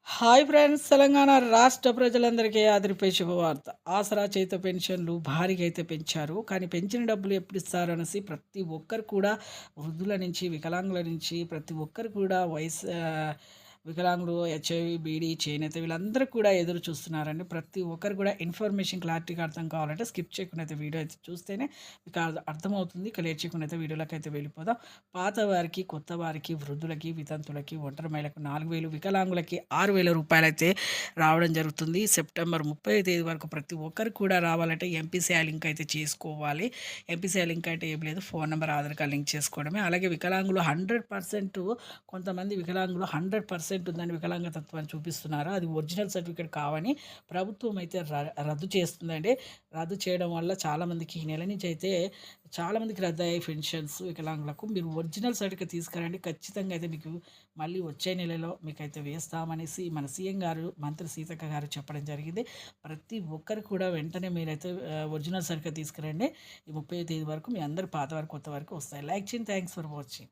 Hi friends! Telangana రాష్ట్ర ప్రజలందరికీ అదిరిపే శుభవార్త. ఆసరా చేయుత పెన్షన్‌లు భారీగా అయితే పెంచారు. కానీ పెంచిన డబ్బులు ఎప్పుడిస్తారనేసి ప్రతి ఒక్కరు కూడా వృద్ధుల నుంచి, వికలాంగుల నుంచి ప్రతి ఒక్కరు కూడా వికలాంగులు, హెచ్ఐవి, బీడీ, చేనేత వీళ్ళందరూ కూడా ఎదురు చూస్తున్నారండి. ప్రతి ఒక్కరు కూడా ఇన్ఫర్మేషన్ క్లారిటీగా అర్థం కావాలంటే స్కిప్ చేయకుండా అయితే వీడియో అయితే చూస్తేనే మీకు అర్థమవుతుంది. ఇక లేట్ చేయకుండా అయితే వీడియోలోకి వెళ్ళిపోదాం. పాత వారికి, కొత్త వారికి, వృద్ధులకి, వితంతులకి, ఒంటరి మహిళలకు 4,000, వికలాంగులకి 6,000 రూపాయలైతే రావడం జరుగుతుంది. సెప్టెంబర్ 30 తేదీ వరకు ప్రతి ఒక్కరు కూడా రావాలంటే ఎంపీసీఐ లింక్ అయితే చేసుకోవాలి. ఎంపీసీఐ లింక్ అంటే ఏం లేదు, phone number, Aadhaar card link చేసుకోవడమే. అలాగే వికలాంగులు 100%, కొంతమంది వికలాంగులు 100% ఉందని వికలాంగతత్వాన్ని చూపిస్తున్నారు. అది ఒరిజినల్ సర్టిఫికేట్ కావని ప్రభుత్వం అయితే రద్దు చేస్తుందండి. రద్దు చేయడం వల్ల చాలామందికి ఈ నెల నుంచి అయితే చాలామందికి రద్దయ్యాయి పెన్షన్స్ వికలాంగులకు. మీరు ఒరిజినల్ సర్టిఫికేట్ తీసుకురండి. ఖచ్చితంగా అయితే మీకు మళ్ళీ వచ్చే నెలలో మీకైతే వేస్తామనేసి మన సీఎం గారు, మంత్రి సీతక్క గారు చెప్పడం జరిగింది. ప్రతి ఒక్కరు కూడా వెంటనే మీరైతే ఒరిజినల్ సర్టిఫికేట్ తీసుకురండి. ఈ 30 తేదీ వరకు మీ అందరు పాత వరకు, కొత్త వరకు వస్తాయి. లైక్ చేయండి. Thanks for watching.